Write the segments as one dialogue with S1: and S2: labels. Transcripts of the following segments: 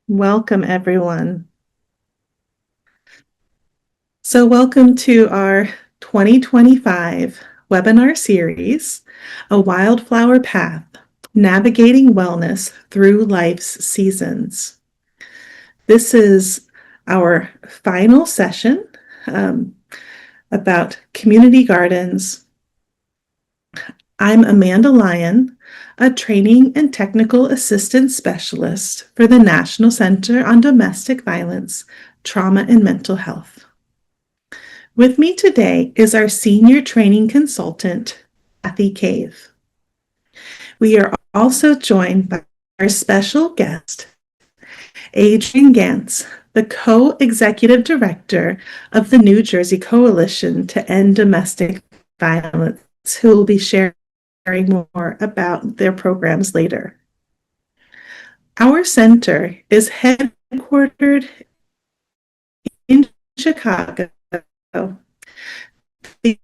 S1: Welcome, everyone. So welcome to our 2025 webinar series, A Wildflower Path, Navigating Wellness Through Life's Seasons. This is our final session about community gardens. I'm Amanda Lyon, a training and technical assistance specialist for the National Center on Domestic Violence, Trauma, and Mental Health. With me today is our senior training consultant, Kathy Cave. We are also joined by our special guest, Adrienne Gantz, the co-executive director of the New Jersey Coalition to End Domestic Violence, who will be sharing more about their programs later. Our center is headquartered in Chicago, the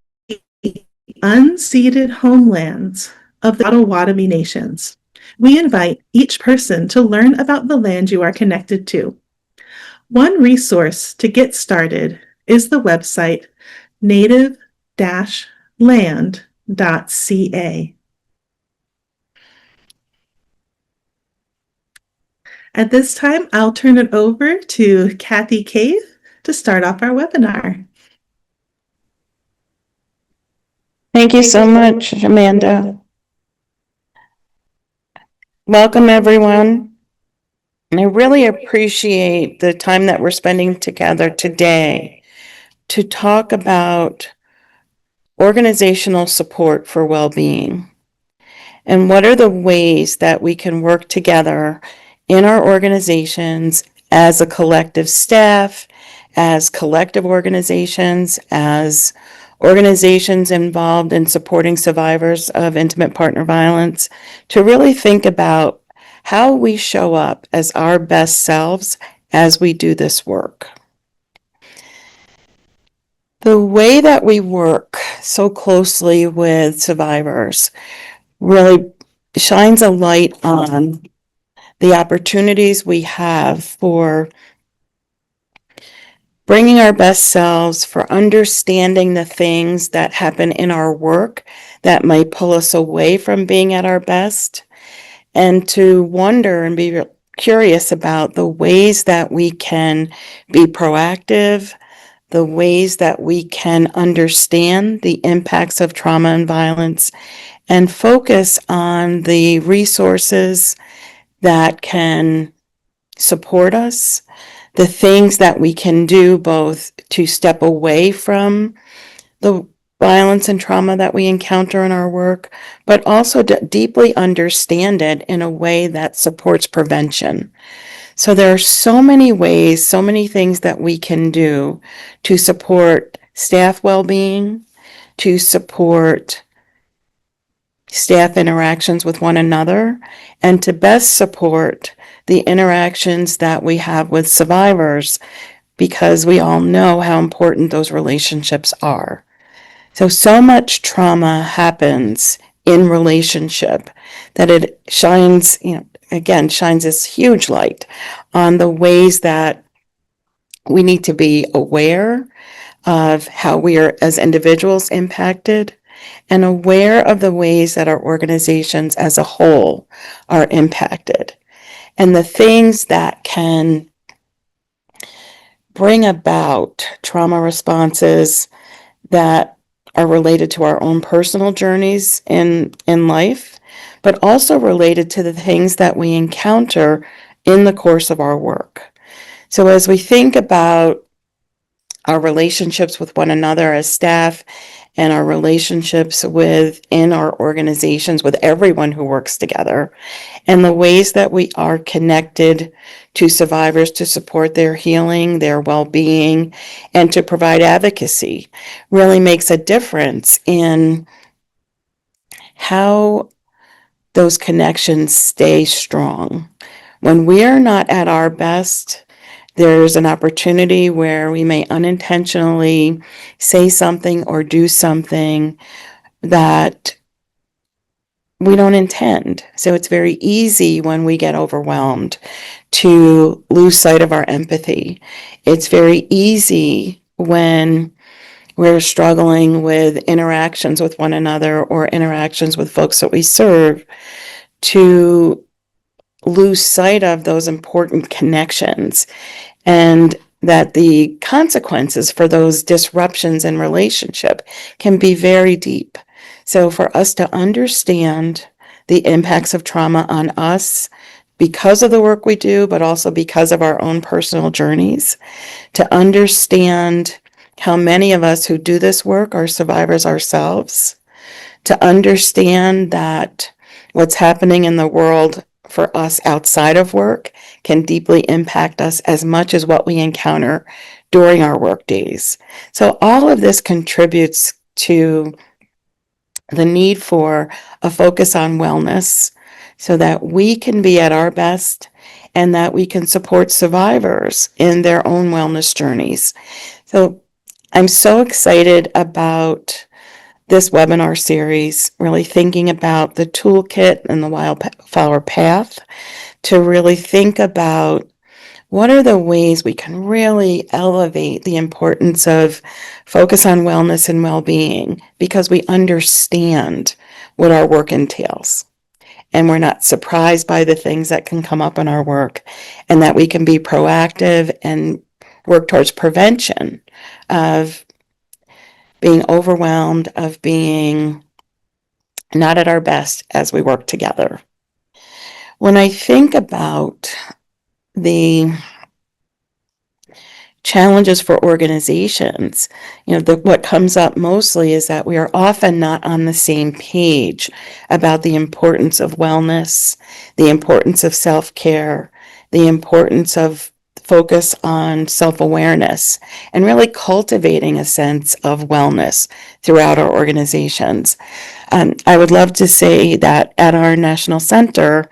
S1: unceded homelands of the Potawatomi Nations. We invite each person to learn about the land you are connected to. One resource to get started is the website native-land.ca. At this time, I'll turn it over to Kathy Cave to start off our webinar.
S2: Thank you so much, Amanda. Welcome, everyone. And I really appreciate the time that we're spending together today to talk about organizational support for well-being and what are the ways that we can work together in our organizations as a collective staff, as collective organizations, as organizations involved in supporting survivors of intimate partner violence, to really think about how we show up as our best selves as we do this work. The way that we work so closely with survivors really shines a light on the opportunities we have for bringing our best selves, for understanding the things that happen in our work that might pull us away from being at our best, and to wonder and be curious about the ways that we can be proactive, the ways that we can understand the impacts of trauma and violence, and focus on the resources that can support us, the things that we can do both to step away from the violence and trauma that we encounter in our work, but also to deeply understand it in a way that supports prevention. So there are so many ways, so many things that we can do to support staff well-being, to support staff interactions with one another, and to best support the interactions that we have with survivors, because we all know how important those relationships are. So much trauma happens in relationship that it shines, shines this huge light on the ways that we need to be aware of how we are as individuals impacted, and aware of the ways that our organizations as a whole are impacted, and the things that can bring about trauma responses that are related to our own personal journeys in life, but also related to the things that we encounter in the course of our work. So as we think about our relationships with one another as staff, and our relationships within our organizations with everyone who works together, and the ways that we are connected to survivors to support their healing, their well-being, and to provide advocacy, really makes a difference in how those connections stay strong. When we are not at our best, there's an opportunity where we may unintentionally say something or do something that we don't intend. So it's very easy when we get overwhelmed to lose sight of our empathy. It's very easy when we're struggling with interactions with one another or interactions with folks that we serve to lose sight of those important connections, and that the consequences for those disruptions in relationship can be very deep. So for us to understand the impacts of trauma on us because of the work we do, but also because of our own personal journeys, to understand how many of us who do this work are survivors ourselves, to understand that what's happening in the world for us outside of work can deeply impact us as much as what we encounter during our work days. So all of this contributes to the need for a focus on wellness so that we can be at our best and that we can support survivors in their own wellness journeys. So I'm so excited about this webinar series, really thinking about the toolkit and the Wildflower Path to really think about what are the ways we can really elevate the importance of focus on wellness and well-being, because we understand what our work entails. And we're not surprised by the things that can come up in our work, and that we can be proactive and work towards prevention of being overwhelmed, of being not at our best as we work together. When I think about the challenges for organizations, what comes up mostly is that we are often not on the same page about the importance of wellness, the importance of self-care, the importance of focus on self-awareness, and really cultivating a sense of wellness throughout our organizations. I would love to say that at our National Center,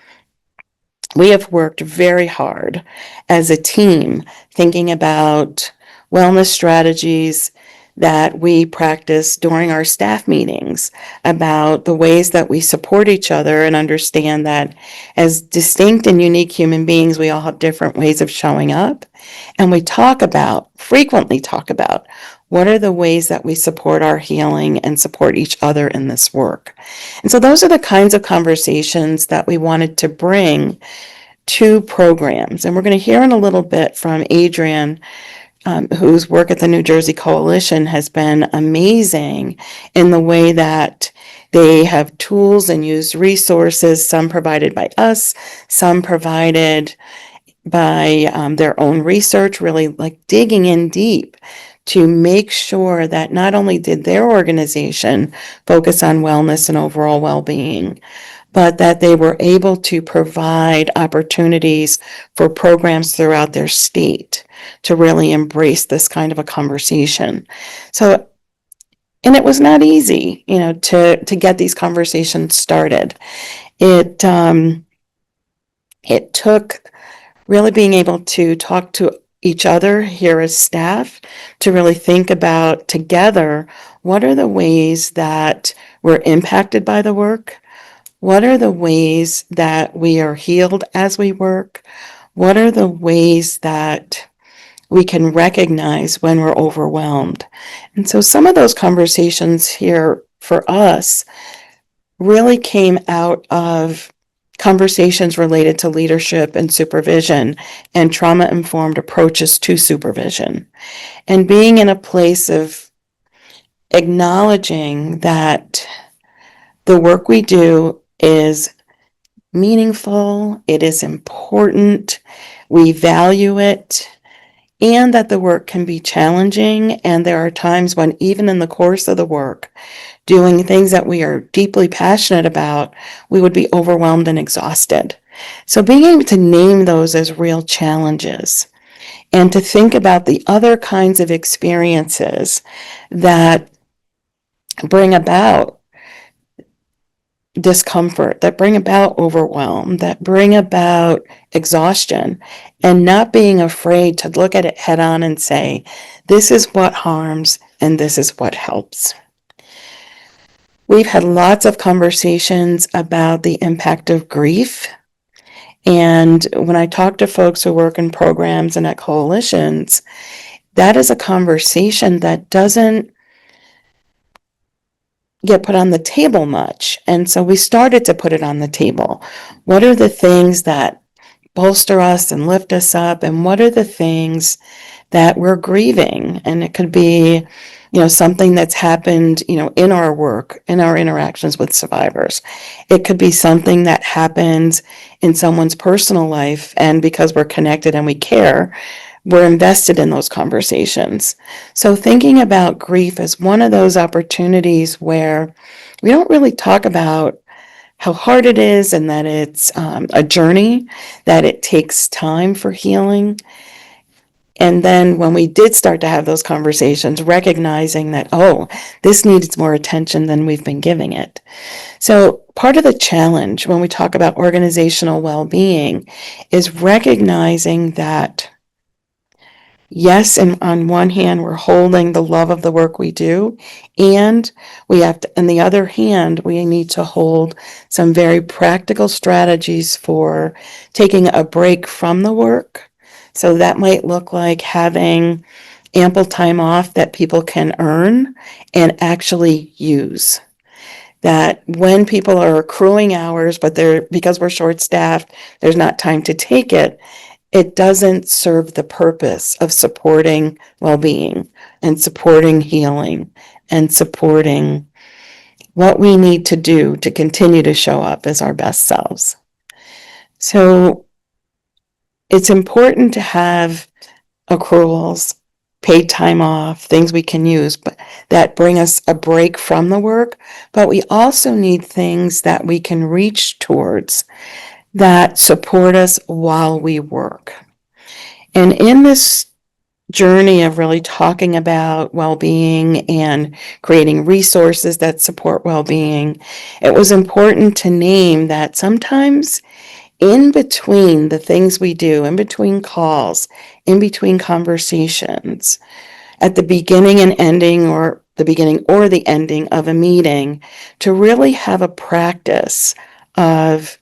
S2: we have worked very hard as a team thinking about wellness strategies that we practice during our staff meetings, about the ways that we support each other and understand that as distinct and unique human beings, we all have different ways of showing up. And we frequently talk about what are the ways that we support our healing and support each other in this work. And so those are the kinds of conversations that we wanted to bring to programs. And we're going to hear in a little bit from Adrienne, whose work at the New Jersey Coalition has been amazing in the way that they have tools and used resources, some provided by us, some provided by their own research, really like digging in deep to make sure that not only did their organization focus on wellness and overall well-being, but that they were able to provide opportunities for programs throughout their state to really embrace this kind of a conversation. So, and it was not easy, to get these conversations started. It took really being able to talk to each other here as staff to really think about together, what are the ways that we're impacted by the work? What are the ways that we are healed as we work? What are the ways that we can recognize when we're overwhelmed? And so some of those conversations here for us really came out of conversations related to leadership and supervision and trauma-informed approaches to supervision, and being in a place of acknowledging that the work we do is meaningful, it is important, we value it, and that the work can be challenging. And there are times when, even in the course of the work, doing things that we are deeply passionate about, we would be overwhelmed and exhausted. So being able to name those as real challenges and to think about the other kinds of experiences that bring about discomfort, that bring about overwhelm, that bring about exhaustion, and not being afraid to look at it head on and say, this is what harms and this is what helps. We've had lots of conversations about the impact of grief And when I talk to folks who work in programs and at coalitions, that is a conversation that doesn't get put on the table much. And so we started to put it on the table. What are the things that bolster us and lift us up? And what are the things that we're grieving? And it could be, something that's happened, in our work, in our interactions with survivors. It could be something that happens in someone's personal life. And because we're connected and we care, we're invested in those conversations. So thinking about grief as one of those opportunities where we don't really talk about how hard it is and that it's a journey, that it takes time for healing. And then when we did start to have those conversations, recognizing that, this needs more attention than we've been giving it. So part of the challenge when we talk about organizational well-being is recognizing that, yes, and on one hand, we're holding the love of the work we do, and we have to, on the other hand, we need to hold some very practical strategies for taking a break from the work. So that might look like having ample time off that people can earn and actually use. That when people are accruing hours, but because we're short-staffed, there's not time to take it, it doesn't serve the purpose of supporting well-being and supporting healing and supporting what we need to do to continue to show up as our best selves. So it's important to have accruals, paid time off, things we can use, but that bring us a break from the work. But we also need things that we can reach towards that support us while we work. And in this journey of really talking about well-being and creating resources that support well-being, it was important to name that sometimes in between the things we do, in between calls, in between conversations, at the beginning and ending, or the beginning or the ending of a meeting, to really have a practice of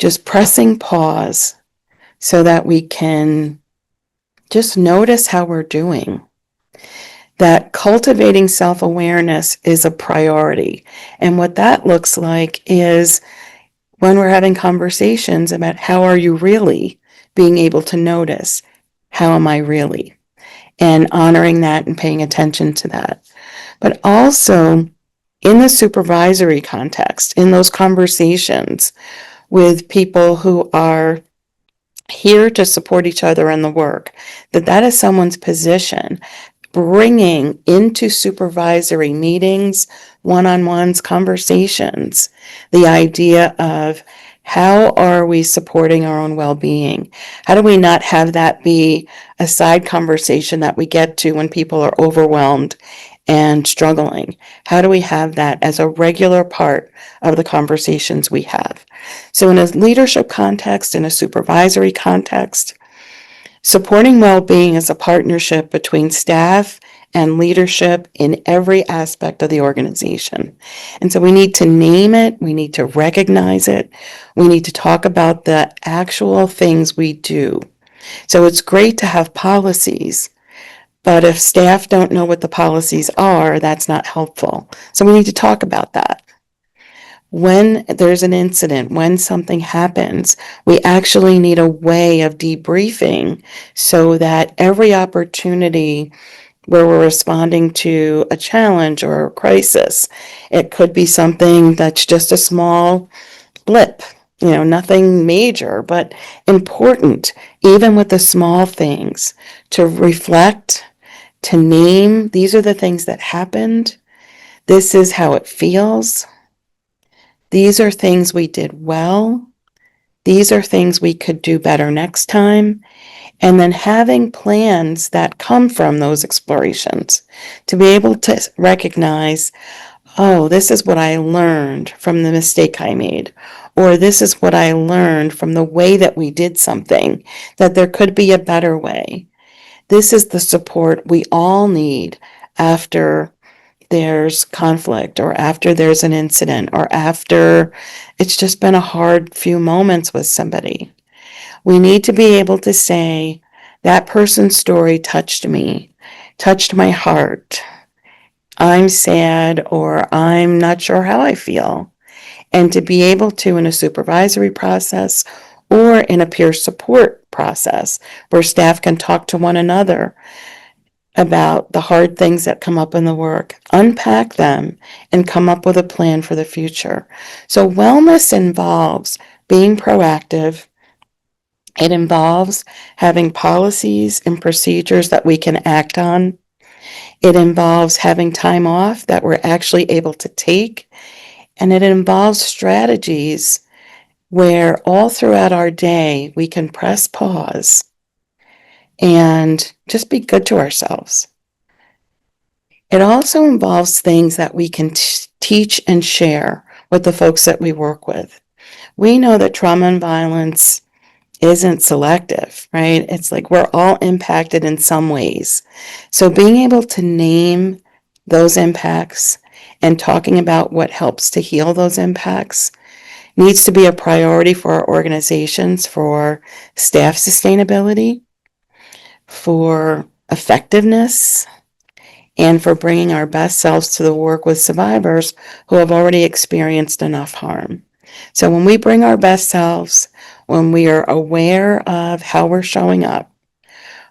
S2: just pressing pause so that we can just notice how we're doing. That cultivating self-awareness is a priority. And what that looks like is when we're having conversations about how are you really, being able to notice, how am I really? And honoring that and paying attention to that. But also in the supervisory context, in those conversations with people who are here to support each other in the work, that is someone's position, bringing into supervisory meetings, one-on-ones, conversations, the idea of how are we supporting our own well-being? How do we not have that be a side conversation that we get to when people are overwhelmed and struggling? How do we have that as a regular part of the conversations we have? So in a leadership context, in a supervisory context, supporting well-being is a partnership between staff and leadership in every aspect of the organization. And so we need to name it, we need to recognize it, we need to talk about the actual things we do. So it's great to have policies, but if staff don't know what the policies are, that's not helpful. So we need to talk about that. When there's an incident, when something happens, we actually need a way of debriefing so that every opportunity where we're responding to a challenge or a crisis, it could be something that's just a small blip, nothing major, but important, even with the small things, to reflect, to name, these are the things that happened. This is how it feels. These are things we did well. These are things we could do better next time. And then having plans that come from those explorations to be able to recognize, this is what I learned from the mistake I made, or this is what I learned from the way that we did something, that there could be a better way. This is the support we all need after there's conflict, or after there's an incident, or after it's just been a hard few moments with somebody. We need to be able to say, that person's story touched me, touched my heart. I'm sad, or I'm not sure how I feel. And to be able to, in a supervisory process or in a peer support process, where staff can talk to one another about the hard things that come up in the work, unpack them, and come up with a plan for the future. So wellness involves being proactive. It involves having policies and procedures that we can act on. It involves having time off that we're actually able to take. And it involves strategies where all throughout our day we can press pause and just be good to ourselves. It also involves things that we can teach and share with the folks that we work with. We know that trauma and violence isn't selective, right? It's like we're all impacted in some ways. So being able to name those impacts and talking about what helps to heal those impacts needs to be a priority for our organizations, for staff sustainability, for effectiveness, and for bringing our best selves to the work with survivors who have already experienced enough harm. So when we bring our best selves, when we are aware of how we're showing up,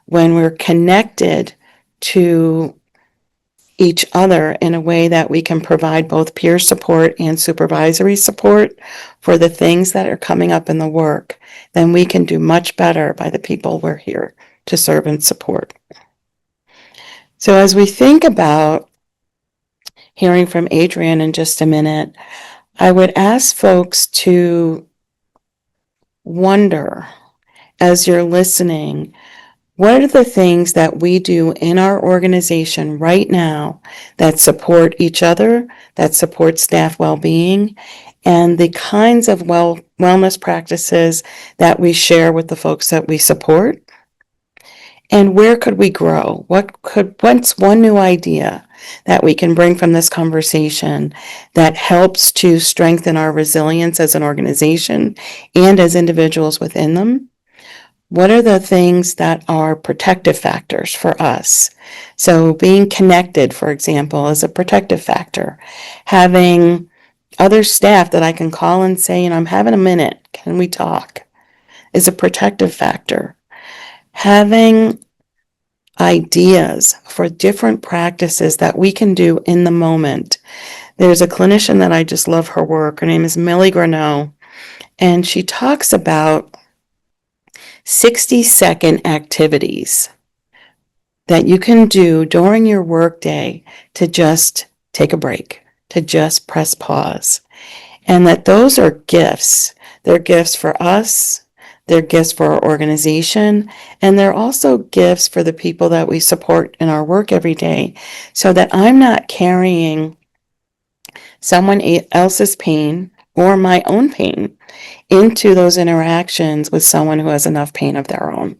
S2: when we're connected to each other in a way that we can provide both peer support and supervisory support for the things that are coming up in the work, then we can do much better by the people we're here to serve and support. So as we think about hearing from Adrienne in just a minute, I would ask folks to wonder, as you're listening, what are the things that we do in our organization right now that support each other, that support staff well-being, and the kinds of wellness practices that we share with the folks that we support? And where could we grow? What's one new idea that we can bring from this conversation that helps to strengthen our resilience as an organization and as individuals within them? What are the things that are protective factors for us? So being connected, for example, is a protective factor. Having other staff that I can call and say, I'm having a minute, can we talk? Is a protective factor. Having ideas for different practices that we can do in the moment. There's a clinician that I just love her work. Her name is Millie Greneau, and she talks about 60-second activities that you can do during your workday to just take a break, to just press pause. And that those are gifts. They're gifts for us, they're gifts for our organization, and they're also gifts for the people that we support in our work every day, so that I'm not carrying someone else's pain or my own pain into those interactions with someone who has enough pain of their own.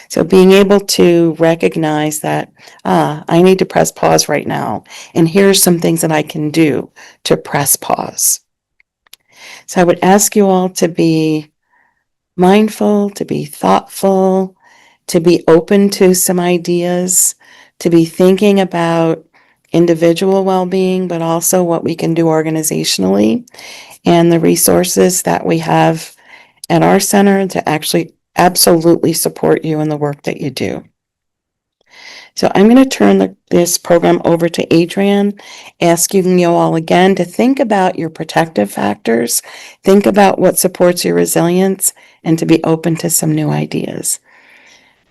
S2: So being able to recognize that, I need to press pause right now, and here's some things that I can do to press pause. So I would ask you all to be mindful, to be thoughtful, to be open to some ideas, to be thinking about individual well-being, but also what we can do organizationally and the resources that we have at our center to actually absolutely support you in the work that you do. So I'm going to turn this program over to Adrienne, asking you all again to think about your protective factors, think about what supports your resilience, and to be open to some new ideas.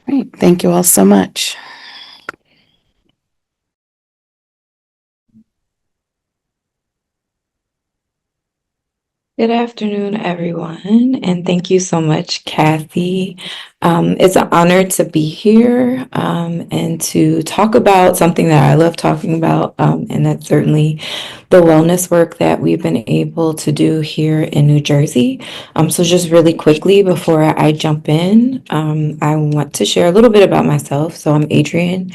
S2: All right, thank you all so much.
S3: Good afternoon, everyone, and thank you so much, Kathy. It's an honor to be here and to talk about something that I love talking about, and that's certainly the wellness work that we've been able to do here in New Jersey. So just really quickly before I jump in, I want to share a little bit about myself. So I'm Adrienne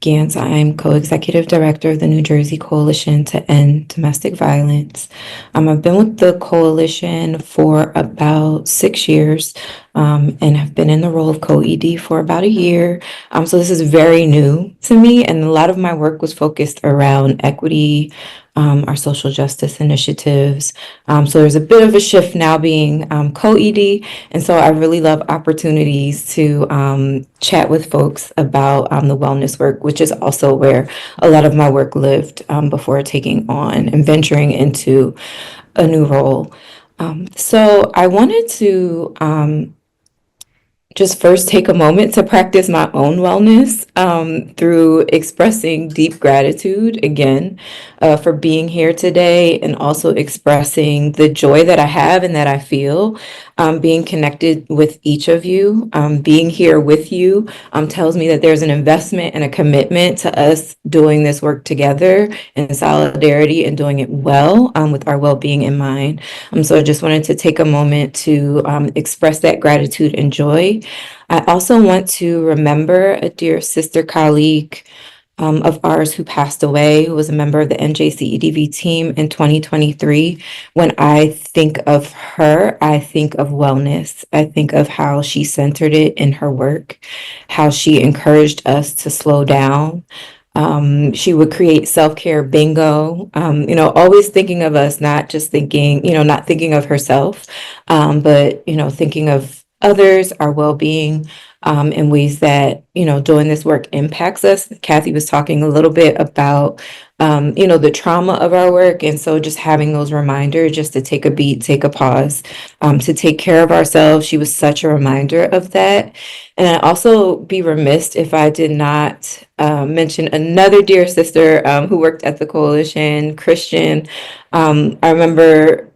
S3: Gantz. I'm co-executive director of the New Jersey Coalition to End Domestic Violence. I've been with the coalition for about 6 years. and have been in the role of co-ED for about a year. So this is very new to me, and a lot of my work was focused around equity, our social justice initiatives. So there's a bit of a shift now being co-ED, and so I really love opportunities to chat with folks about the wellness work, which is also where a lot of my work lived before taking on and venturing into a new role. So I wanted to just first take a moment to practice my own wellness through expressing deep gratitude again for being here today, and also expressing the joy that I have and that I feel being connected with each of you. Being here with you tells me that there's an investment and a commitment to us doing this work together in solidarity and doing it well with our well-being in mind. So I just wanted to take a moment to express that gratitude and joy. I also want to remember a dear sister colleague of ours who passed away, who was a member of the NJCEDV team in 2023. When I think of her, I think of wellness. I think of how she centered it in her work, how she encouraged us to slow down. She would create self-care bingo, always thinking of us, not just thinking, not thinking of herself, but, thinking of others, our well-being, in ways that, doing this work impacts us. Kathy was talking a little bit about, the trauma of our work. And so just having those reminders just to take a beat, take a pause, to take care of ourselves. She was such a reminder of that. And I'd also be remiss if I did not mention another dear sister who worked at the coalition, Christian. I remember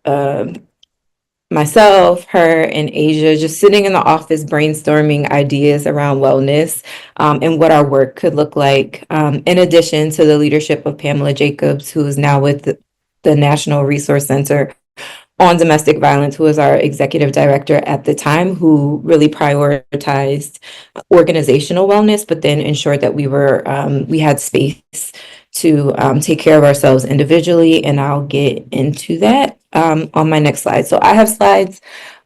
S3: myself, her, and Asia just sitting in the office brainstorming ideas around wellness and what our work could look like, in addition to the leadership of Pamela Jacobs, who is now with the National Resource Center on Domestic Violence, who was our executive director at the time, who really prioritized organizational wellness, but then ensured that we had space to take care of ourselves individually. And I'll get into that on my next slide. So I have slides,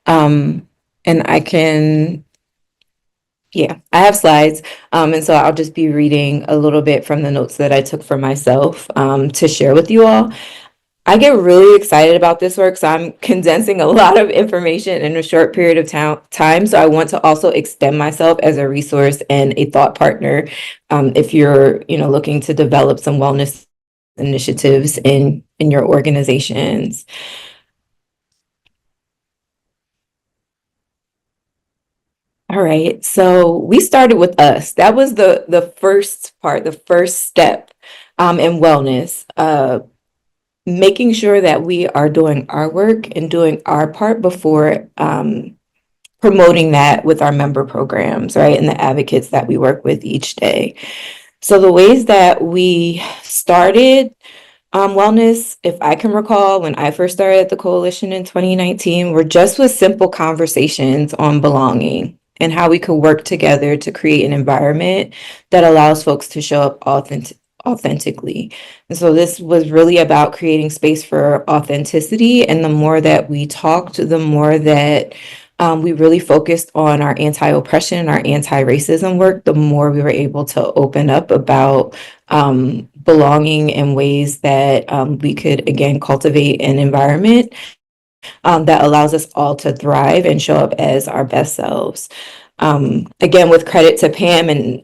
S3: and I have slides. And so I'll just be reading a little bit from the notes that I took for myself to share with you all. I get really excited about this work, so I'm condensing a lot of information in a short period of time. So I want to also extend myself as a resource and a thought partner if you're, looking to develop some wellness initiatives in your organizations. All right, so we started with us. That was the first part, the first step in wellness. Making sure that we are doing our work and doing our part before promoting that with our member programs, right? And the advocates that we work with each day. So the ways that we started wellness, if I can recall, when I first started at the coalition in 2019, were just with simple conversations on belonging and how we could work together to create an environment that allows folks to show up authentically. And so this was really about creating space for authenticity. And the more that we talked, the more that we really focused on our anti-oppression and our anti-racism work, the more we were able to open up about belonging in ways that we could, again, cultivate an environment that allows us all to thrive and show up as our best selves. Again, with credit to Pam and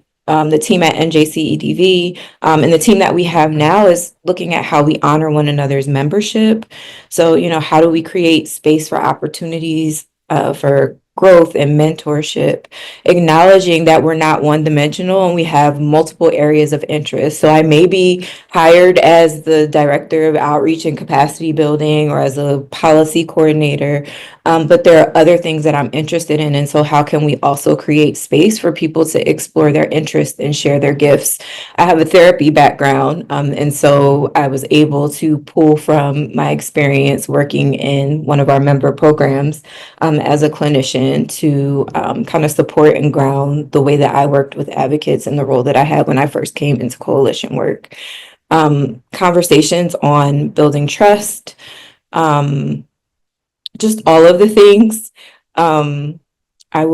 S3: the team at NJCEDV, and the team that we have now is looking at how we honor one another's membership. So, how do we create space for opportunities for growth and mentorship, acknowledging that we're not one-dimensional and we have multiple areas of interest. So I may be hired as the director of outreach and capacity building or as a policy coordinator, but there are other things that I'm interested in. And so how can we also create space for people to explore their interests and share their gifts? I have a therapy background, and so I was able to pull from my experience working in one of our member programs as a clinician to kind of support and ground the way that I worked with advocates and the role that I had when I first came into coalition work. Conversations on building trust, just all of the things. I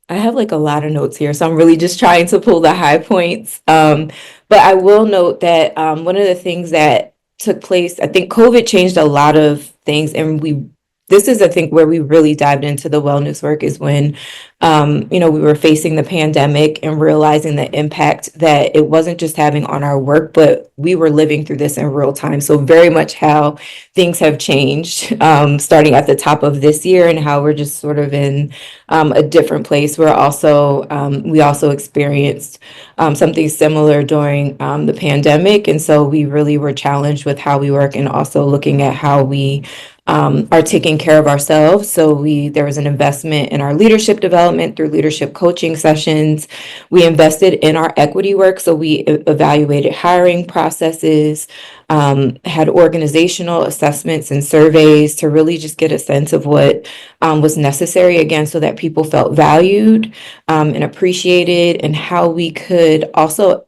S3: have like a lot of notes here, so I'm really just trying to pull the high points. But I will note that one of the things that took place, I think COVID changed a lot of things, and this is, I think, where we really dived into the wellness work is when, we were facing the pandemic and realizing the impact that it wasn't just having on our work, but we were living through this in real time. So very much how things have changed, starting at the top of this year and how we're just sort of in a different place. We also experienced something similar during the pandemic. And so we really were challenged with how we work and also looking at how we are taking care of ourselves. So there was an investment in our leadership development through leadership coaching sessions. We invested in our equity work. So we evaluated hiring processes, had organizational assessments and surveys to really just get a sense of what was necessary, again, so that people felt valued and appreciated, and how we could also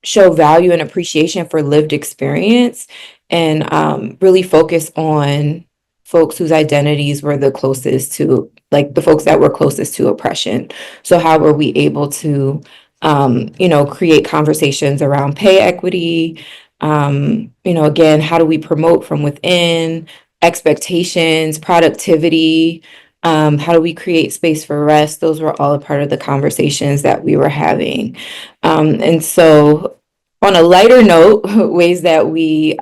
S3: show value and appreciation for lived experience, and really focus on folks whose identities were the closest to, like, the folks that were closest to oppression. So how were we able to, create conversations around pay equity? Again, how do we promote from within, expectations, productivity? How do we create space for rest? Those were all a part of the conversations that we were having. And so, on a lighter note, ways that we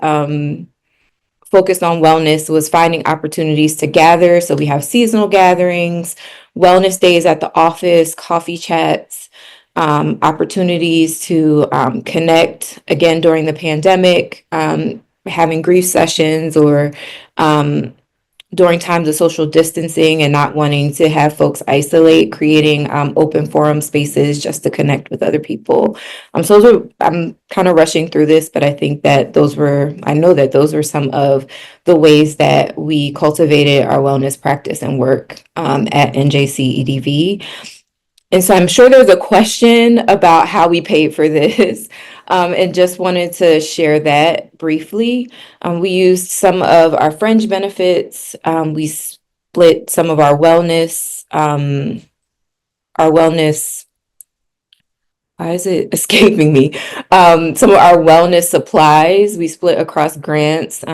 S3: focused on wellness was finding opportunities to gather. So we have seasonal gatherings, wellness days at the office, coffee chats, opportunities to connect again during the pandemic, having grief sessions, or during times of social distancing and not wanting to have folks isolate, creating open forum spaces just to connect with other people. I'm kind of rushing through this, but I think that I know that those were some of the ways that we cultivated our wellness practice and work at NJC EDV. And so I'm sure there's a question about how we paid for this, and just wanted to share that briefly. We used some of our fringe benefits. We split some of our wellness, why is it escaping me? Some of our wellness supplies we split across grants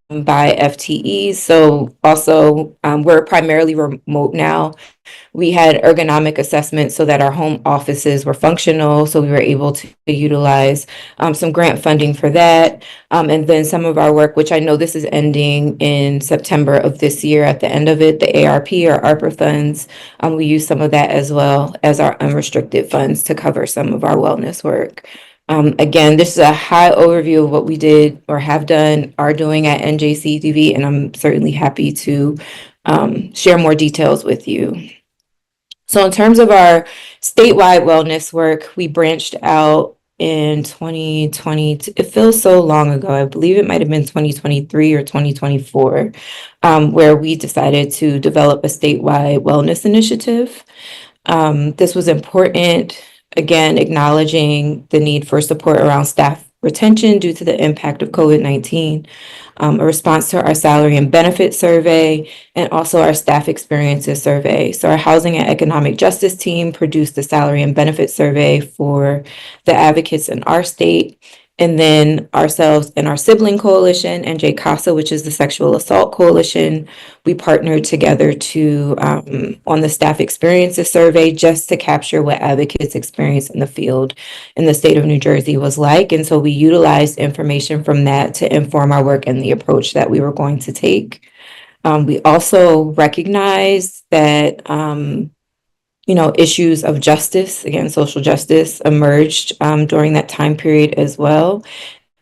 S3: by FTEs. So also, we're primarily remote now. We had ergonomic assessments so that our home offices were functional. So we were able to utilize some grant funding for that. And then some of our work, which I know this is ending in September of this year, at the end of it, the ARP or ARPA funds, we use some of that as well as our unrestricted funds to cover some of our wellness work. Again, this is a high overview of what we did or have done, are doing at NJCDV, and I'm certainly happy to share more details with you. So in terms of our statewide wellness work, we branched out in 2020. It feels so long ago. I believe it might have been 2023 or 2024, where we decided to develop a statewide wellness initiative. This was important, again, acknowledging the need for support around staff retention due to the impact of COVID-19, a response to our salary and benefit survey, and also our staff experiences survey. So our housing and economic justice team produced the salary and benefit survey for the advocates in our state. And then ourselves and our sibling coalition, NJ CASA, which is the Sexual Assault Coalition, we partnered together to on the staff experiences survey, just to capture what advocates' experience in the field in the state of New Jersey was like. And so we utilized information from that to inform our work and the approach that we were going to take. We also recognized that issues of justice, again, social justice, emerged during that time period as well.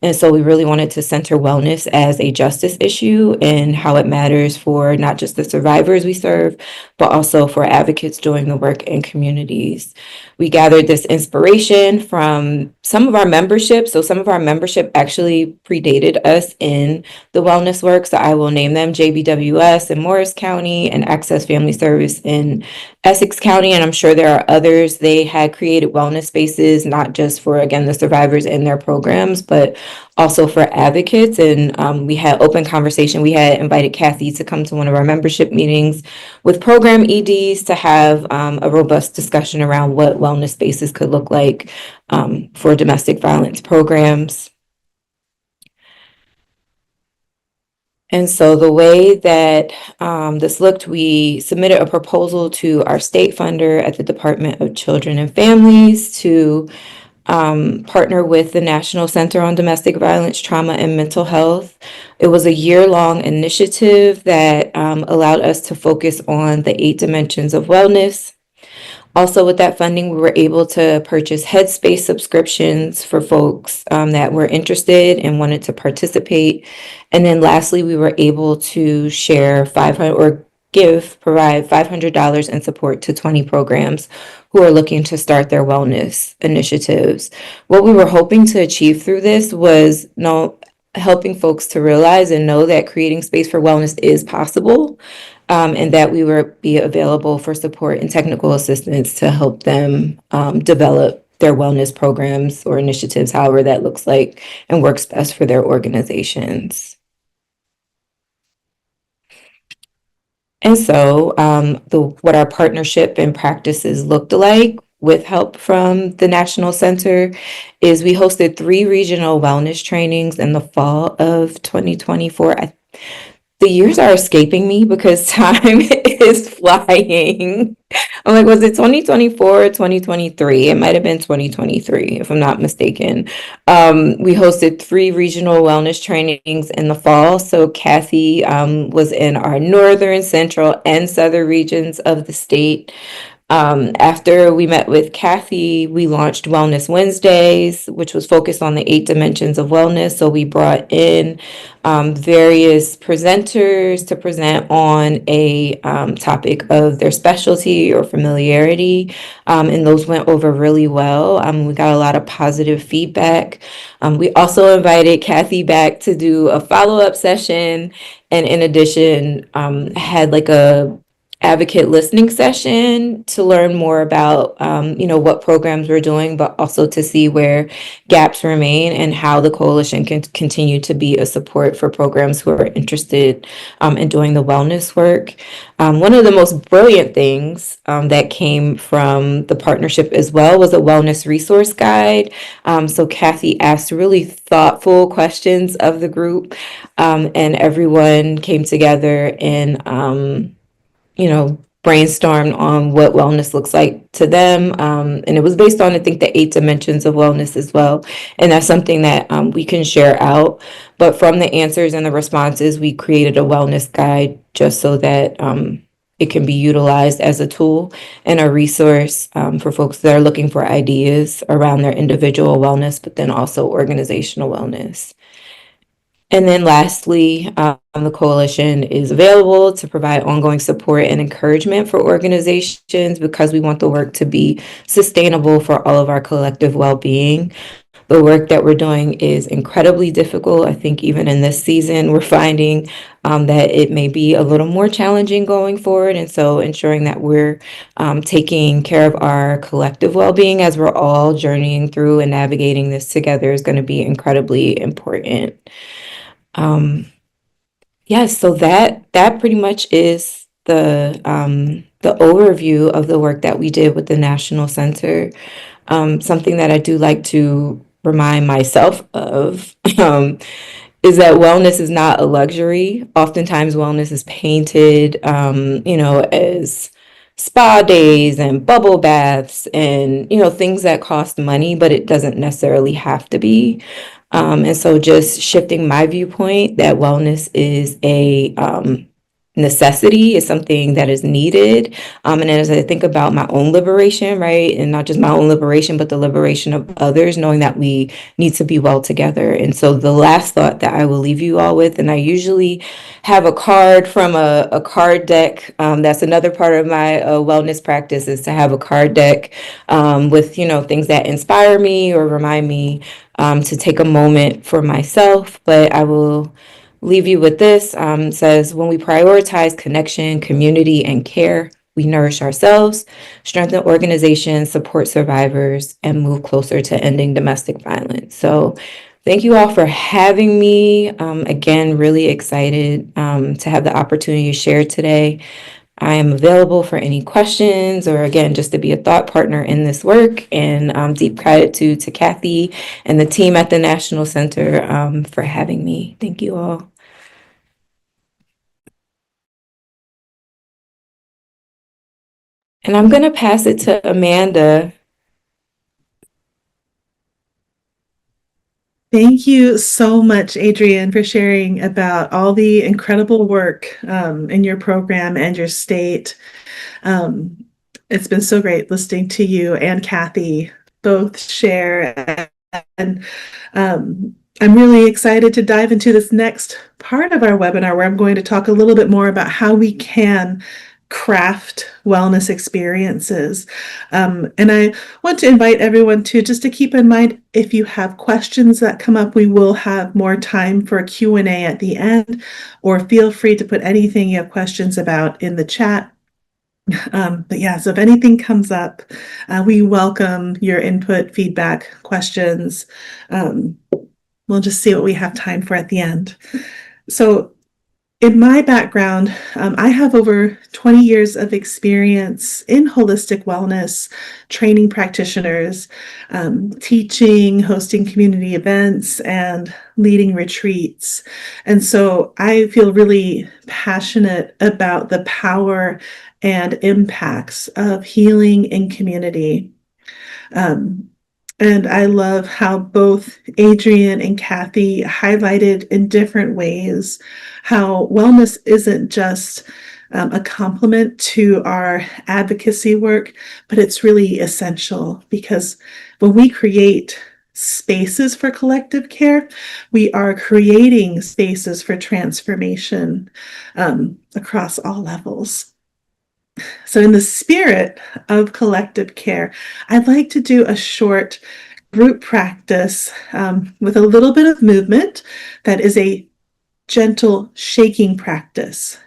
S3: And so we really wanted to center wellness as a justice issue and how it matters for not just the survivors we serve, but also for advocates doing the work in communities. We gathered this inspiration from some of our membership. So some of our membership actually predated us in the wellness work. So I will name them: JBWS in Morris County and Access Family Service in Essex County. And I'm sure there are others. They had created wellness spaces, not just for, again, the survivors in their programs, but also for advocates. And we had open conversation. We had invited Kathy to come to one of our membership meetings with program EDs to have a robust discussion around what wellness spaces could look like for domestic violence programs. And so the way that this looked, we submitted a proposal to our state funder at the Department of Children and Families to partner with the National Center on Domestic Violence, Trauma, and Mental Health. It was a year-long initiative that allowed us to focus on the 8 dimensions of wellness. Also, with that funding, we were able to purchase Headspace subscriptions for folks that were interested and wanted to participate. And then lastly, we were able to share provide $500 in support to 20 programs who are looking to start their wellness initiatives. What we were hoping to achieve through this was helping folks to realize and know that creating space for wellness is possible, and that we would be available for support and technical assistance to help them develop their wellness programs or initiatives, however that looks like and works best for their organizations. And so what our partnership and practices looked like with help from the National Center is we hosted 3 regional wellness trainings in the fall of 2024. The years are escaping me because time is flying. I'm like, was it 2024 or 2023? It might have been 2023, if I'm not mistaken. We hosted 3 regional wellness trainings in the fall. So Kathy was in our northern, central, and southern regions of the state. After we met with Kathy, we launched Wellness Wednesdays, which was focused on the 8 dimensions of wellness. So we brought in various presenters to present on a topic of their specialty or familiarity. And those went over really well. We got a lot of positive feedback. We also invited Kathy back to do a follow-up session. And in addition, had like a advocate listening session to learn more about, what programs we're doing, but also to see where gaps remain and how the coalition can continue to be a support for programs who are interested in doing the wellness work. One of the most brilliant things that came from the partnership as well was a wellness resource guide. So Kathy asked really thoughtful questions of the group, and everyone came together and brainstormed on what wellness looks like to them. And it was based on, I think, the 8 dimensions of wellness as well. And that's something that we can share out. But from the answers and the responses, we created a wellness guide just so that it can be utilized as a tool and a resource for folks that are looking for ideas around their individual wellness, but then also organizational wellness. And then lastly, the coalition is available to provide ongoing support and encouragement for organizations because we want the work to be sustainable for all of our collective well-being. The work that we're doing is incredibly difficult. I think even in this season, we're finding that it may be a little more challenging going forward. And so ensuring that we're taking care of our collective well-being as we're all journeying through and navigating this together is going to be incredibly important. Yes, so that pretty much is the overview of the work that we did with the National Center. Something that I do like to remind myself of is that wellness is not a luxury. Oftentimes wellness is painted, as spa days and bubble baths and, things that cost money, but it doesn't necessarily have to be. And so just shifting my viewpoint that wellness is a necessity, is something that is needed. And as I think about my own liberation, right, and not just my own liberation, but the liberation of others, knowing that we need to be well together. And so the last thought that I will leave you all with, and I usually have a card from a card deck. That's another part of my wellness practice, is to have a card deck with, things that inspire me or remind me to take a moment for myself. But I will leave you with this. It says, when we prioritize connection, community, and care, we nourish ourselves, strengthen organizations, support survivors, and move closer to ending domestic violence. So thank you all for having me. Again, really excited to have the opportunity to share today. I am available for any questions or, again, just to be a thought partner in this work. And deep gratitude to Kathy and the team at the National Center for having me. Thank you all. And I'm going to pass it to Amanda.
S1: Thank you so much, Adrienne, for sharing about all the incredible work in your program and your state. It's been so great listening to you and Kathy both share. And I'm really excited to dive into this next part of our webinar where I'm going to talk a little bit more about how we can craft wellness experiences. And I want to invite everyone to just to keep in mind, if you have questions that come up, we will have more time for a Q&A at the end, or feel free to put anything you have questions about in the chat. But yeah, so if anything comes up, we welcome your input, feedback, questions. We'll just see what we have time for at the end. So in my background, I have over 20 years of experience in holistic wellness, training practitioners, teaching, hosting community events, and leading retreats. And so I feel really passionate about the power and impacts of healing in community. And I love how both Adrienne and Kathy highlighted in different ways how wellness isn't just a complement to our advocacy work, but it's really essential, because when we create spaces for collective care, we are creating spaces for transformation across all levels. So in the spirit of collective care, I'd like to do a short group practice with a little bit of movement that is a gentle shaking practice.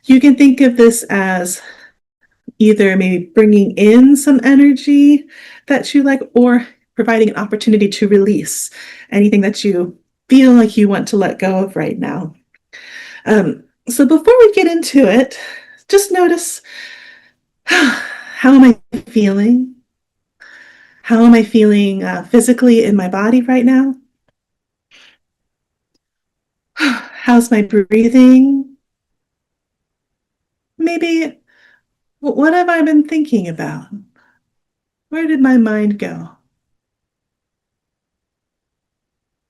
S1: You can think of this as either maybe bringing in some energy that you like, or providing an opportunity to release anything that you feel like you want to let go of right now. So before we get into it, just notice, how am I feeling? How am I feeling physically in my body right now? How's my breathing? Maybe, what have I been thinking about? Where did my mind go?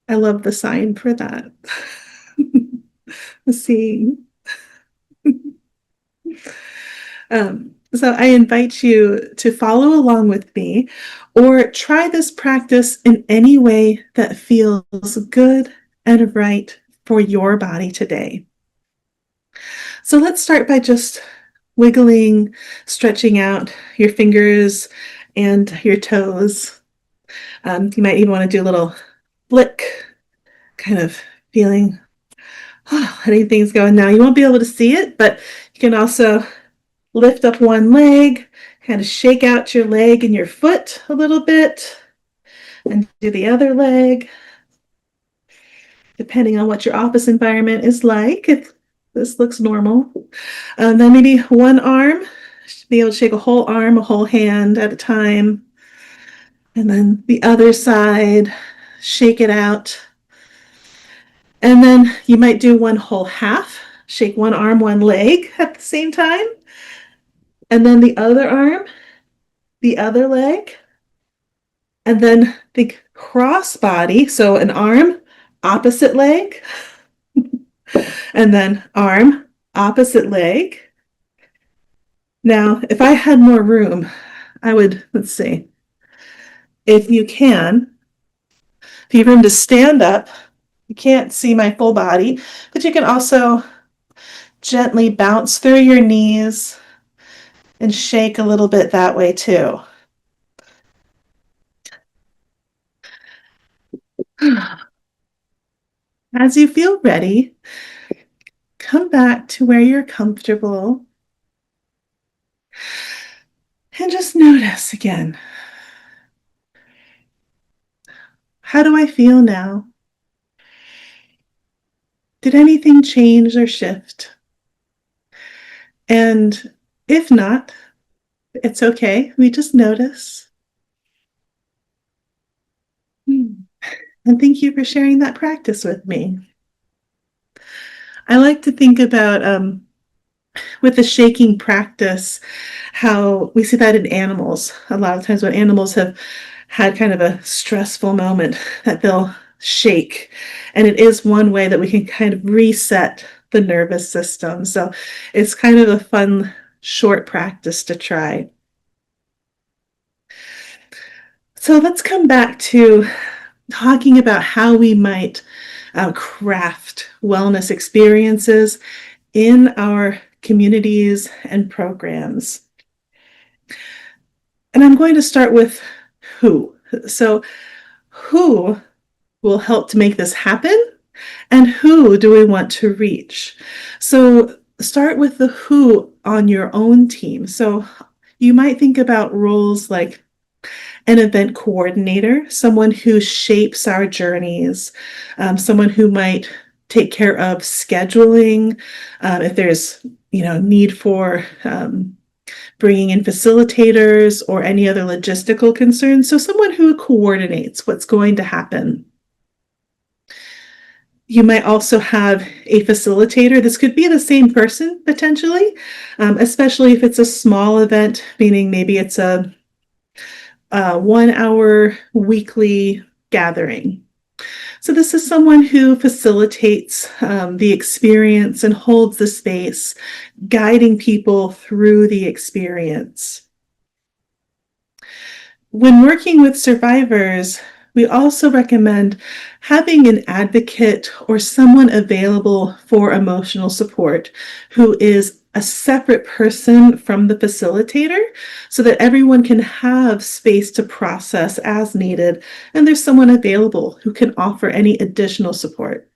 S1: I love the sign for that. Seeing. So I invite you to follow along with me, or try this practice in any way that feels good and right for your body today. So let's start by just wiggling, stretching out your fingers and your toes. You might even want to do a little flick, kind of feeling, anything's going now. You won't be able to see it, but you can also lift up one leg, kind of shake out your leg and your foot a little bit, and do the other leg, depending on what your office environment is like. If this looks normal, then maybe one arm, be able to shake a whole arm, a whole hand at a time, and then the other side, shake it out. And then you might do one whole half, shake one arm, one leg at the same time, and then the other arm, the other leg, and then think cross body. So an arm, opposite leg, and then arm, opposite leg. Now, if I had more room, I would, let's see, if you can, if you have room to stand up, you can't see my full body, but you can also gently bounce through your knees and shake a little bit that way too. As you feel ready, come back to where you're comfortable and just notice again. How do I feel now? Did anything change or shift? And if not, it's okay. We just notice. And thank you for sharing that practice with me. I like to think about with the shaking practice, how we see that in animals. A lot of times when animals have had kind of a stressful moment, that they'll shake. And it is one way that we can kind of reset the nervous system. So it's kind of a fun, short practice to try. So let's come back to talking about how we might craft wellness experiences in our communities and programs. And I'm going to start with who. So, who will help to make this happen? And who do we want to reach? So, start with the who on your own team. So, you might think about roles like an event coordinator, someone who shapes our journeys, someone who might take care of scheduling, if there's need for bringing in facilitators or any other logistical concerns. So someone who coordinates what's going to happen. You might also have a facilitator. This could be the same person potentially, especially if it's a small event, meaning maybe it's a 1 hour weekly gathering. So this is someone who facilitates the experience and holds the space, guiding people through the experience. When working with survivors, we also recommend having an advocate or someone available for emotional support who is a separate person from the facilitator so that everyone can have space to process as needed, and there's someone available who can offer any additional support.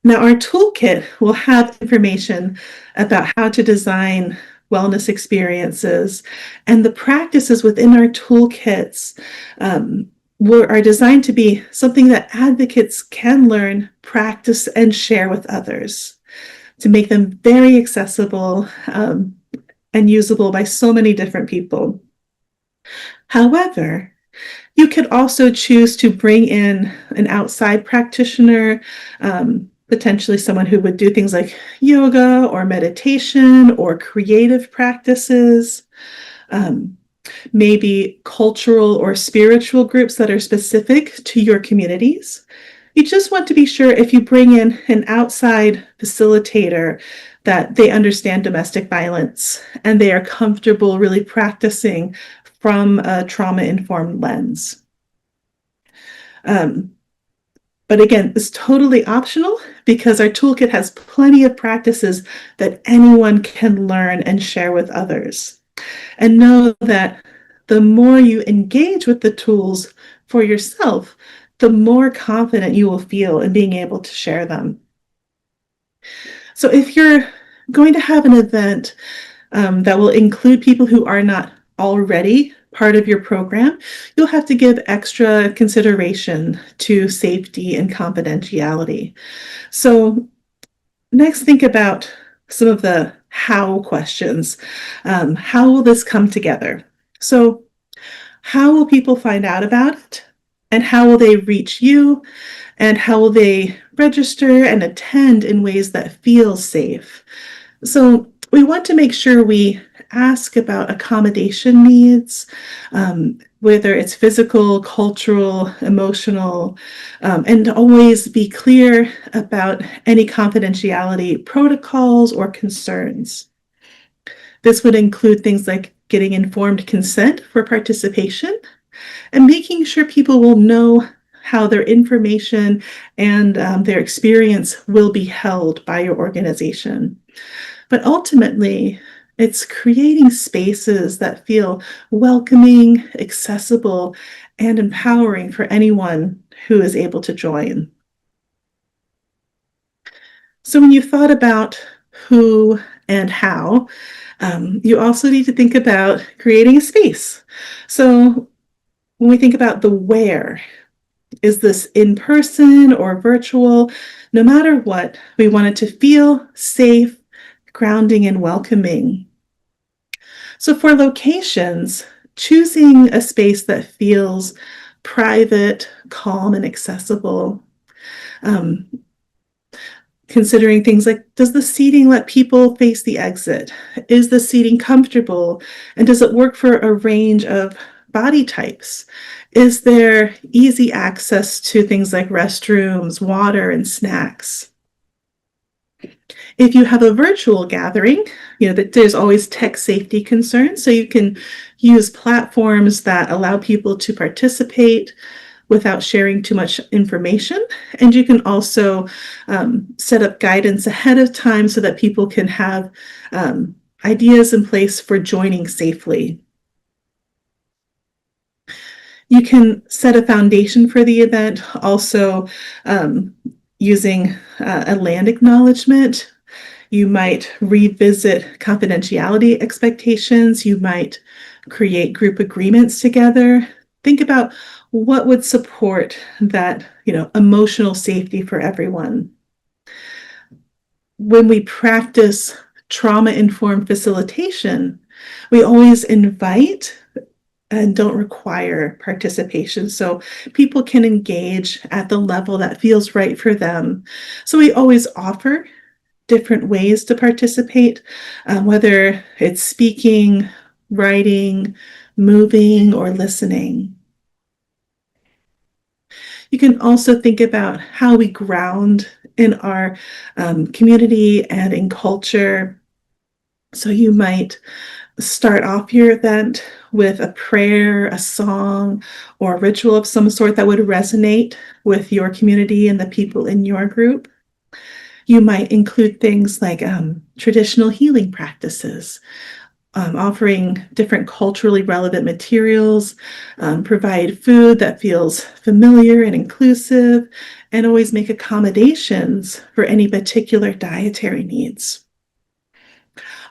S1: Now, our toolkit will have information about how to design wellness experiences, and the practices within our toolkits are designed to be something that advocates can learn, practice, and share with others to make them very accessible and usable by so many different people. However, you could also choose to bring in an outside practitioner, potentially someone who would do things like yoga or meditation or creative practices, maybe cultural or spiritual groups that are specific to your communities. You just want to be sure if you bring in an outside facilitator that they understand domestic violence and they are comfortable really practicing from a trauma-informed lens. But again, it's totally optional because our toolkit has plenty of practices that anyone can learn and share with others. And know that the more you engage with the tools for yourself, the more confident you will feel in being able to share them. So if you're going to have an event that will include people who are not already part of your program, you'll have to give extra consideration to safety and confidentiality. So next, think about some of the how questions. How will this come together? So how will people find out about it? And how will they reach you? And how will they register and attend in ways that feel safe? So we want to make sure we ask about accommodation needs, whether it's physical, cultural, emotional, and always be clear about any confidentiality protocols or concerns. This would include things like getting informed consent for participation and making sure people will know how their information and their experience will be held by your organization. But ultimately, it's creating spaces that feel welcoming, accessible, and empowering for anyone who is able to join. So when you've thought about who and how, you also need to think about creating a space. So When we think about the where, is this in person or virtual? No matter what, we want it to feel safe, grounding, and welcoming. So for locations, choosing a space that feels private, calm, and accessible. Um, Considering things like, does the seating let people face the exit? Is the seating comfortable? And does it work for a range of body types? Is there easy access to things like restrooms, water, and snacks? If you have a virtual gathering, that there's always tech safety concerns, so you can use platforms that allow people to participate without sharing too much information. And you can also set up guidance ahead of time so that people can have ideas in place for joining safely. You can set a foundation for the event, also using a land acknowledgement. You might revisit confidentiality expectations. You might create group agreements together. Think about what would support that, emotional safety for everyone. When we practice trauma-informed facilitation, we always invite and don't require participation. So people can engage at the level that feels right for them. So we always offer different ways to participate, whether it's speaking, writing, moving, or listening. You can also think about how we ground in our community and in culture. So you might start off your event with a prayer, a song, or a ritual of some sort that would resonate with your community and the people in your group. You might include things like traditional healing practices, offering different culturally relevant materials, provide food that feels familiar and inclusive, and always make accommodations for any particular dietary needs.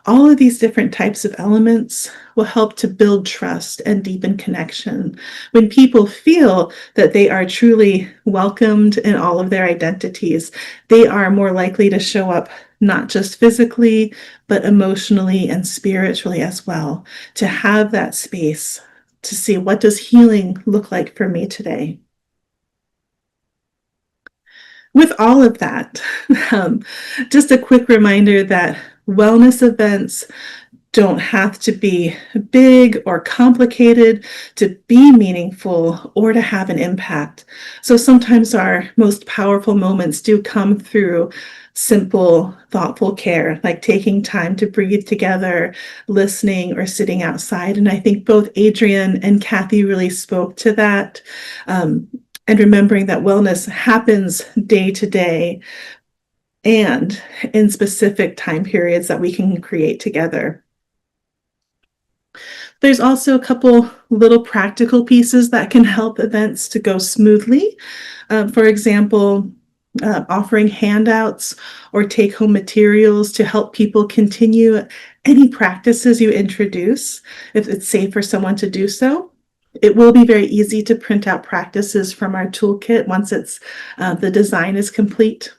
S1: All of these different types of elements will help to build trust and deepen connection. When people feel that they are truly welcomed in all of their identities, they are more likely to show up not just physically, but emotionally and spiritually as well, to have that space to see, what does healing look like for me today? With all of that, just a quick reminder that wellness events don't have to be big or complicated to be meaningful or to have an impact. So sometimes our most powerful moments do come through simple, thoughtful care, like taking time to breathe together, listening, or sitting outside. And I think both Adrienne and Kathy really spoke to that. And remembering that wellness happens day to day and in specific time periods that we can create together. There's also a couple little practical pieces that can help events to go smoothly. For example, offering handouts or take-home materials to help people continue any practices you introduce, if it's safe for someone to do so. It will be very easy to print out practices from our toolkit once the design is complete.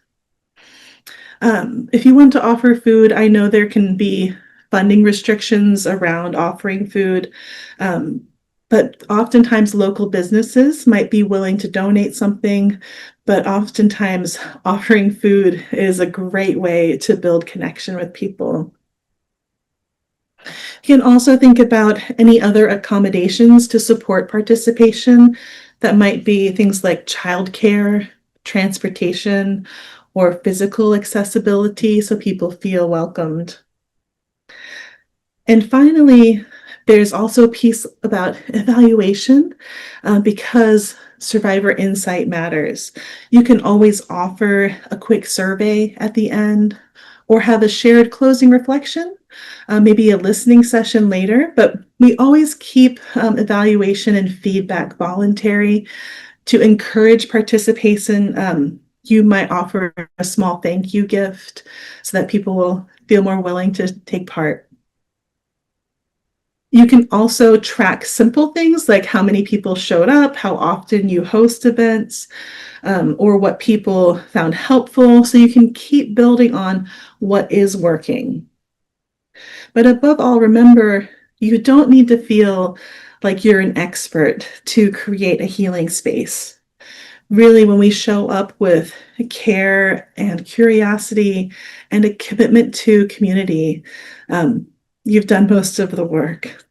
S1: If you want to offer food, I know there can be funding restrictions around offering food, but oftentimes local businesses might be willing to donate something, but oftentimes offering food is a great way to build connection with people. You can also think about any other accommodations to support participation. That might be things like childcare, transportation, or physical accessibility so people feel welcomed. And finally, there's also a piece about evaluation because survivor insight matters. You can always offer a quick survey at the end or have a shared closing reflection, maybe a listening session later, but we always keep evaluation and feedback voluntary to encourage participation. You might offer a small thank you gift so that people will feel more willing to take part. You can also track simple things like how many people showed up, how often you host events, or what people found helpful, so you can keep building on what is working. But above all, remember, you don't need to feel like you're an expert to create a healing space. Really, when we show up with care and curiosity and a commitment to community, you've done most of the work.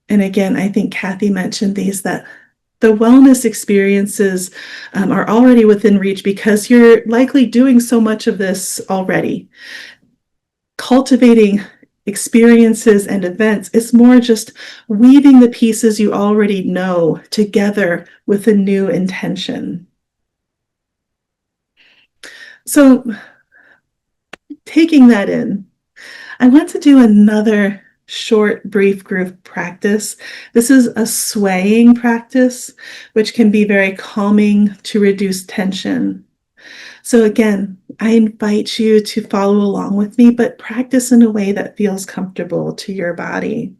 S1: And again, I think Kathy mentioned these, that the wellness experiences are already within reach because you're likely doing so much of this already. Cultivating experiences and events is more just weaving the pieces you already know together with a new intention. So, taking that in, I want to do another short, brief group practice. This is a swaying practice, which can be very calming to reduce tension. So again, I invite you to follow along with me, but practice in a way that feels comfortable to your body.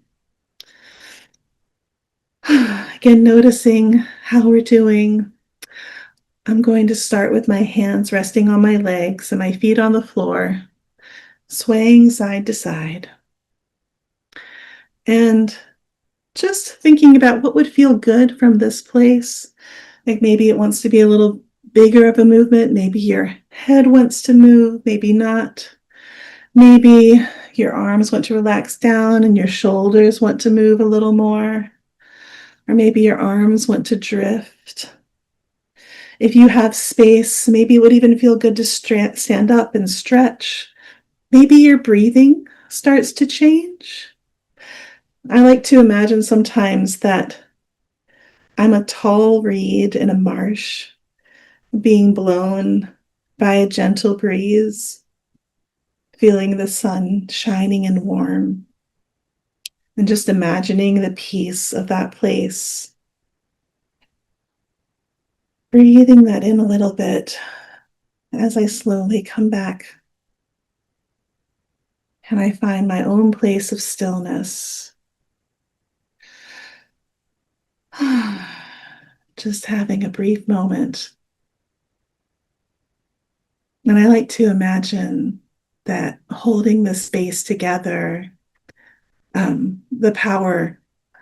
S1: Again, noticing how we're doing. I'm going to start with my hands resting on my legs and my feet on the floor, swaying side to side. And just thinking about what would feel good from this place. Like maybe it wants to be a little bigger of a movement. Maybe your head wants to move, maybe not. Maybe your arms want to relax down and your shoulders want to move a little more. Or maybe your arms want to drift. If you have space, maybe it would even feel good to stand up and stretch. Maybe your breathing starts to change. I like to imagine sometimes that I'm a tall reed in a marsh being blown by a gentle breeze, feeling the sun shining and warm, and just imagining the peace of that place. Breathing that in a little bit as I slowly come back. And I find my own place of stillness. Just having a brief moment. And I like to imagine that holding this space together, the power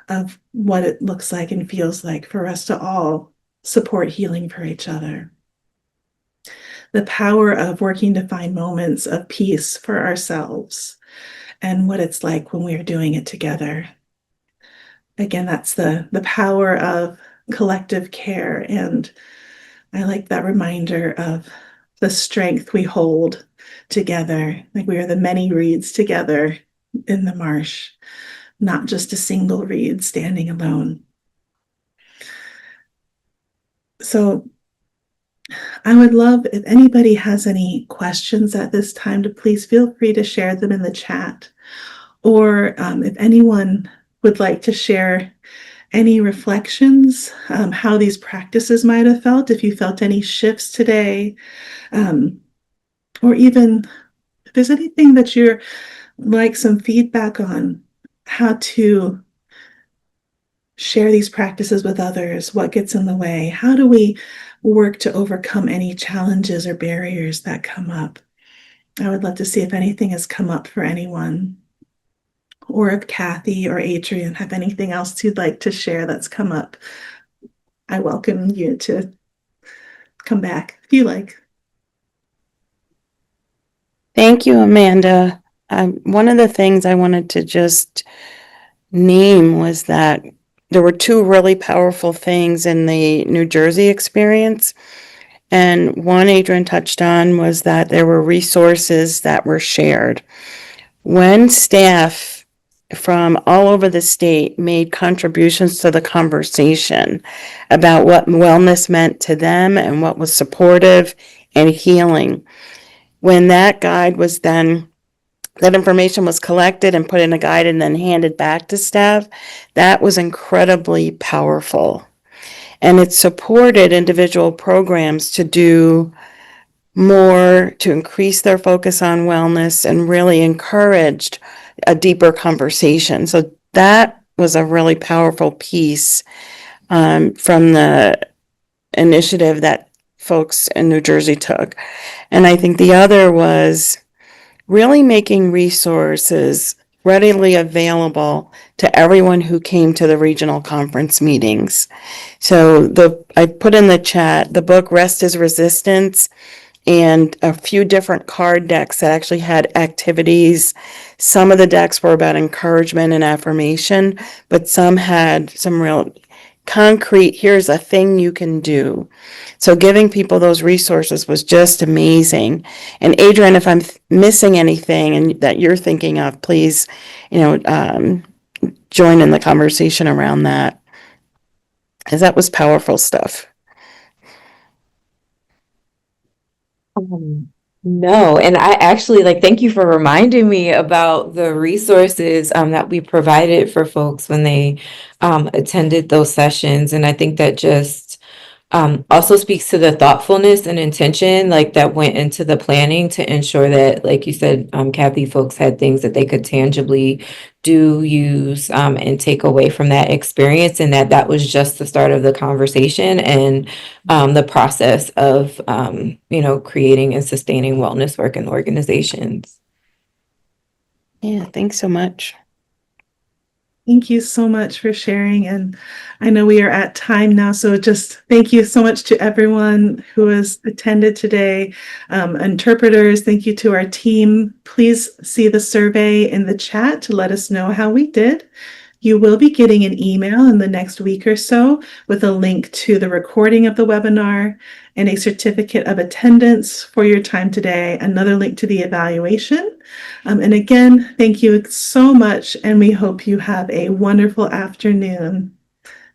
S1: of what it looks like and feels like for us to all support healing for each other. The power of working to find moments of peace for ourselves and what it's like when we are doing it together. Again, that's the power of collective care. And I like that reminder of the strength we hold together. Like we are the many reeds together in the marsh, not just a single reed standing alone. So I would love if anybody has any questions at this time to please feel free to share them in the chat. Or if anyone would like to share any reflections, how these practices might have felt, if you felt any shifts today, or even if there's anything that you're like some feedback on how to share these practices with others, what gets in the way, how do we work to overcome any challenges or barriers that come up. I would love to see if anything has come up for anyone. Or if Kathy or Adrienne have anything else you'd like to share that's come up. I welcome you to come back if you like.
S2: Thank you, Amanda. One of the things I wanted to just name was that there were two really powerful things in the New Jersey experience. And one Adrienne touched on was that there were resources that were shared. When staff from all over the state made contributions to the conversation about what wellness meant to them and what was supportive and healing, when that guide was then, that information was collected and put in a guide and then handed back to staff, that was incredibly powerful. And it supported individual programs to do more to increase their focus on wellness and really encouraged a deeper conversation. So that was a really powerful piece from the initiative that folks in New Jersey took. And I think the other was really making resources readily available to everyone who came to the regional conference meetings. So I put in the chat the book Rest is Resistance and a few different card decks that actually had activities. Some of the decks were about encouragement and affirmation, but some had some real concrete, here's a thing you can do. So giving people those resources was just amazing. And Adrienne, if I'm missing anything and that you're thinking of, please, join in the conversation around that, because that was powerful stuff.
S3: No, and I actually thank you for reminding me about the resources that we provided for folks when they attended those sessions. And I think that just also speaks to the thoughtfulness and intention that went into the planning to ensure that, like you said, Kathy, folks had things that they could tangibly use and take away from that experience, and that was just the start of the conversation and the process of creating and sustaining wellness work in organizations.
S2: Yeah, thanks so much.
S1: Thank you so much for sharing. And I know we are at time now, so just thank you so much to everyone who has attended today. Interpreters, thank you to our team. Please see the survey in the chat to let us know how we did. You will be getting an email in the next week or so with a link to the recording of the webinar and a certificate of attendance for your time today, another link to the evaluation. And again, thank you so much, and we hope you have a wonderful afternoon.